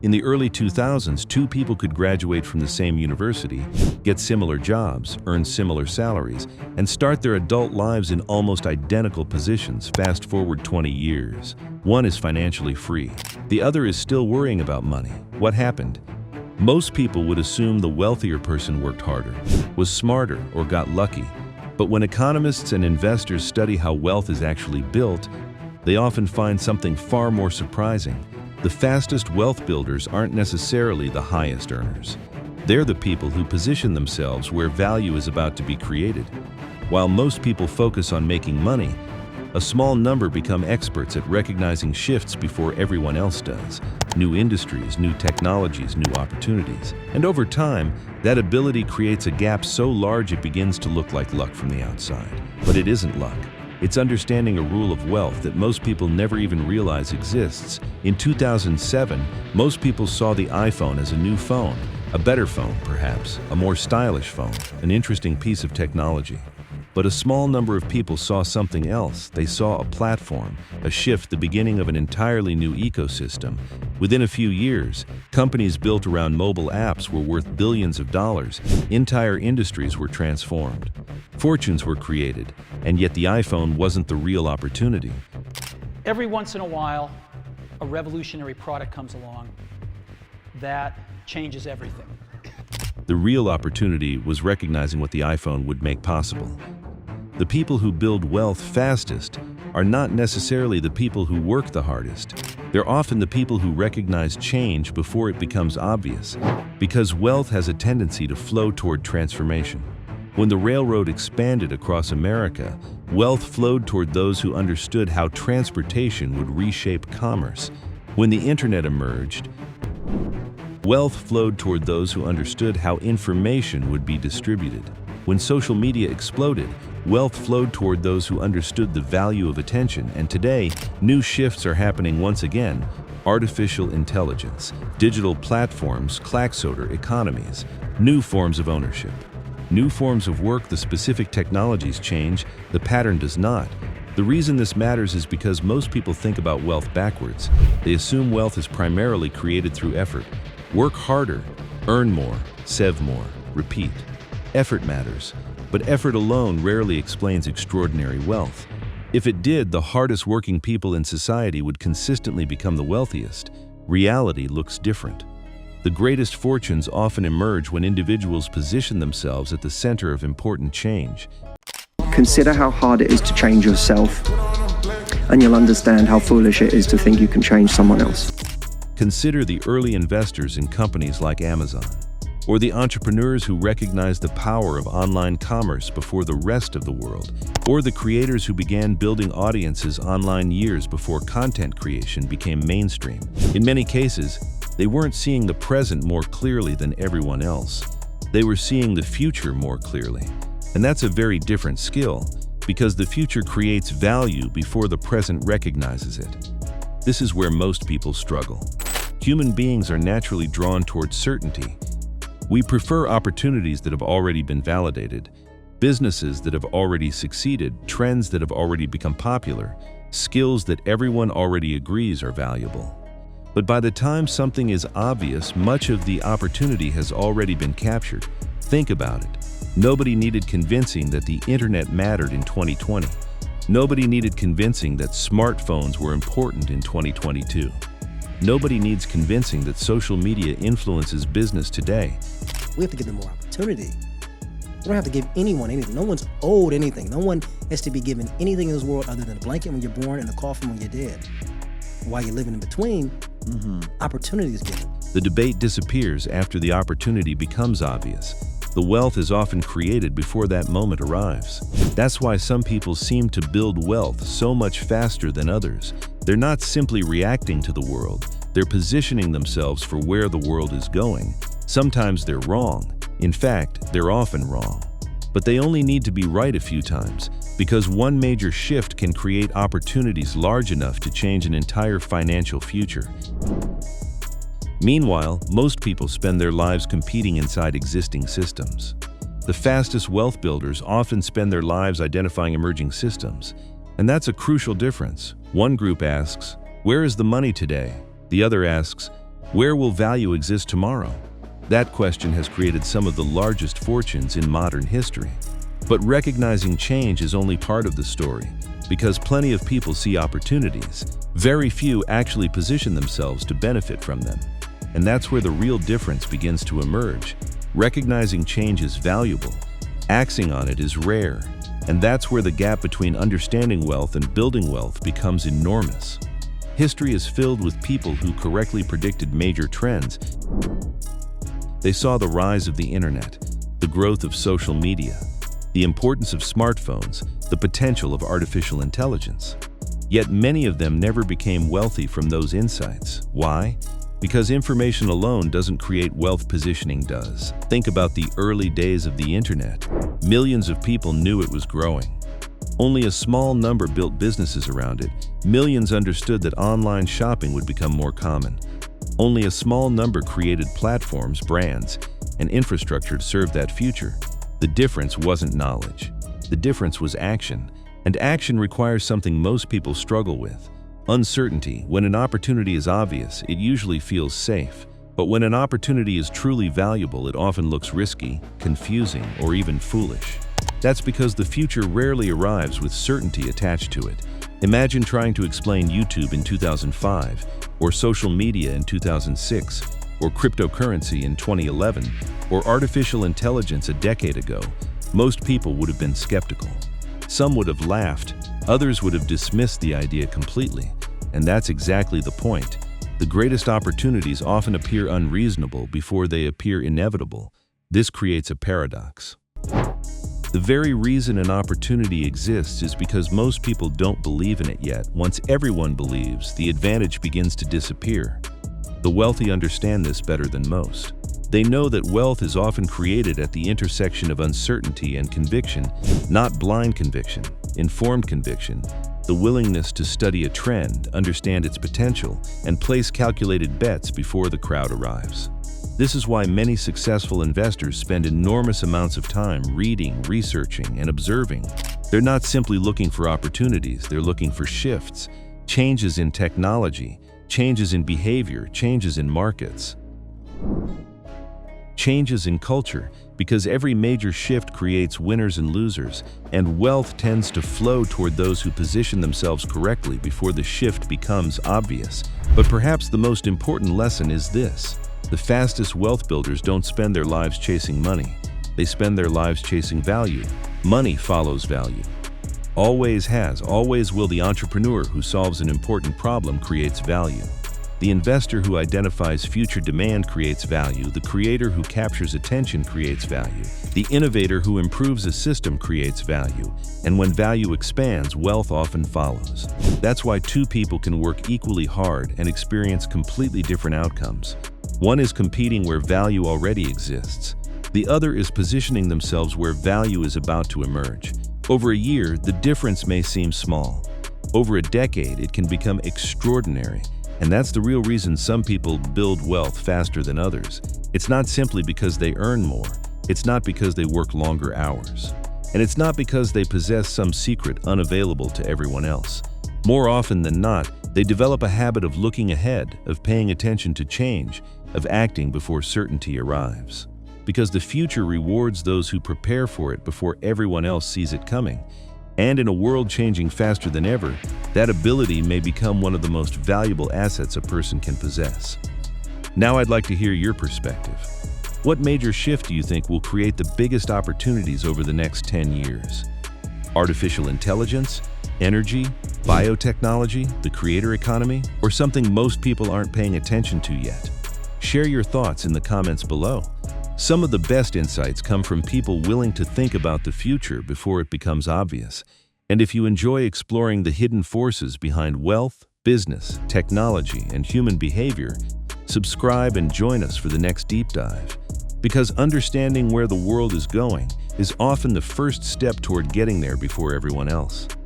In the early 2000s, two people could graduate from the same university, get similar jobs, earn similar salaries, and start their adult lives in almost identical positions. Fast forward 20 years. One is financially free. The other is still worrying about money. What happened? Most people would assume the wealthier person worked harder, was smarter, or got lucky. But when economists and investors study how wealth is actually built, they often find something far more surprising. The fastest wealth builders aren't necessarily the highest earners. They're the people who position themselves where value is about to be created. While most people focus on making money, a small number become experts at recognizing shifts before everyone else does. New industries, new technologies, new opportunities. And over time, that ability creates a gap so large it begins to look like luck from the outside. But it isn't luck. It's understanding a rule of wealth that most people never even realize exists. In 2007, most people saw the iPhone as a new phone, a better phone perhaps, a more stylish phone, an interesting piece of technology. But a small number of people saw something else. They saw a platform, a shift, the beginning of an entirely new ecosystem. Within a few years, companies built around mobile apps were worth billions of dollars. Entire industries were transformed. Fortunes were created, and yet the iPhone wasn't the real opportunity. Every once in a while, a revolutionary product comes along that changes everything. The real opportunity was recognizing what the iPhone would make possible. The people who build wealth fastest are not necessarily the people who work the hardest. They're often the people who recognize change before it becomes obvious, because wealth has a tendency to flow toward transformation. When the railroad expanded across America, wealth flowed toward those who understood how transportation would reshape commerce. When the internet emerged, wealth flowed toward those who understood how information would be distributed. When social media exploded, wealth flowed toward those who understood the value of attention. And today, new shifts are happening once again. Artificial intelligence, digital platforms, klaxoter economies, new forms of ownership. New forms of work. The specific technologies change, the pattern does not. The reason this matters is because most people think about wealth backwards. They assume wealth is primarily created through effort. Work harder, earn more, save more, repeat. Effort matters, but effort alone rarely explains extraordinary wealth. If it did, the hardest working people in society would consistently become the wealthiest. Reality looks different. The greatest fortunes often emerge when individuals position themselves at the center of important change. Consider how hard it is to change yourself, and you'll understand how foolish it is to think you can change someone else. Consider the early investors in companies like Amazon, or the entrepreneurs who recognized the power of online commerce before the rest of the world, or the creators who began building audiences online years before content creation became mainstream. In many cases, they weren't seeing the present more clearly than everyone else. They were seeing the future more clearly. And that's a very different skill, because the future creates value before the present recognizes it. This is where most people struggle. Human beings are naturally drawn towards certainty. We prefer opportunities that have already been validated, businesses that have already succeeded, trends that have already become popular, skills that everyone already agrees are valuable. But by the time something is obvious, much of the opportunity has already been captured. Think about it. Nobody needed convincing that the internet mattered in 2020. Nobody needed convincing that smartphones were important in 2022. Nobody needs convincing that social media influences business today. We have to give them more opportunity. We don't have to give anyone anything. No one's owed anything. No one has to be given anything in this world other than a blanket when you're born and a coffin when you're dead. While you're living in between, opportunity is given. The debate disappears after the opportunity becomes obvious. The wealth is often created before that moment arrives. That's why some people seem to build wealth so much faster than others. They're not simply reacting to the world, they're positioning themselves for where the world is going. Sometimes they're wrong. In fact, they're often wrong. But they only need to be right a few times, because one major shift can create opportunities large enough to change an entire financial future. Meanwhile, most people spend their lives competing inside existing systems. The fastest wealth builders often spend their lives identifying emerging systems. And that's a crucial difference. One group asks, "Where is the money today?" The other asks, Where will value exist tomorrow? That question has created some of the largest fortunes in modern history. But recognizing change is only part of the story, because plenty of people see opportunities. Very few actually position themselves to benefit from them. And that's where the real difference begins to emerge. Recognizing change is valuable. Acting on it is rare. And that's where the gap between understanding wealth and building wealth becomes enormous. History is filled with people who correctly predicted major trends. They saw the rise of the internet, the growth of social media, the importance of smartphones, the potential of artificial intelligence. Yet many of them never became wealthy from those insights. Why? Because information alone doesn't create wealth, positioning does. Think about the early days of the internet. Millions of people knew it was growing. Only a small number built businesses around it. Millions understood that online shopping would become more common. Only a small number created platforms, brands, and infrastructure to serve that future. The difference wasn't knowledge. The difference was action. And action requires something most people struggle with: uncertainty. When an opportunity is obvious, it usually feels safe. But when an opportunity is truly valuable, it often looks risky, confusing, or even foolish. That's because the future rarely arrives with certainty attached to it. Imagine trying to explain YouTube in 2005, or social media in 2006, or cryptocurrency in 2011, or artificial intelligence a decade ago. Most people would have been skeptical. Some would have laughed, others would have dismissed the idea completely. And that's exactly the point. The greatest opportunities often appear unreasonable before they appear inevitable. This creates a paradox. The very reason an opportunity exists is because most people don't believe in it yet. Once everyone believes, the advantage begins to disappear. The wealthy understand this better than most. They know that wealth is often created at the intersection of uncertainty and conviction, not blind conviction, informed conviction, the willingness to study a trend, understand its potential, and place calculated bets before the crowd arrives. This is why many successful investors spend enormous amounts of time reading, researching, and observing. They're not simply looking for opportunities, they're looking for shifts, changes in technology, changes in behavior, changes in markets, changes in culture, because every major shift creates winners and losers, and wealth tends to flow toward those who position themselves correctly before the shift becomes obvious. But perhaps the most important lesson is this: the fastest wealth builders don't spend their lives chasing money. They spend their lives chasing value. Money follows value. Always has, always will. The entrepreneur who solves an important problem creates value. The investor who identifies future demand creates value. The creator who captures attention creates value. The innovator who improves a system creates value. And when value expands, wealth often follows. That's why two people can work equally hard and experience completely different outcomes. One is competing where value already exists. The other is positioning themselves where value is about to emerge. Over a year, the difference may seem small. Over a decade, it can become extraordinary. And that's the real reason some people build wealth faster than others. It's not simply because they earn more. It's not because they work longer hours. And it's not because they possess some secret unavailable to everyone else. More often than not, they develop a habit of looking ahead, of paying attention to change, of acting before certainty arrives. Because the future rewards those who prepare for it before everyone else sees it coming. And in a world changing faster than ever, that ability may become one of the most valuable assets a person can possess. Now I'd like to hear your perspective. What major shift do you think will create the biggest opportunities over the next 10 years? Artificial intelligence, energy, biotechnology, the creator economy, or something most people aren't paying attention to yet? Share your thoughts in the comments below. Some of the best insights come from people willing to think about the future before it becomes obvious. And if you enjoy exploring the hidden forces behind wealth, business, technology, and human behavior, subscribe and join us for the next deep dive. Because understanding where the world is going is often the first step toward getting there before everyone else.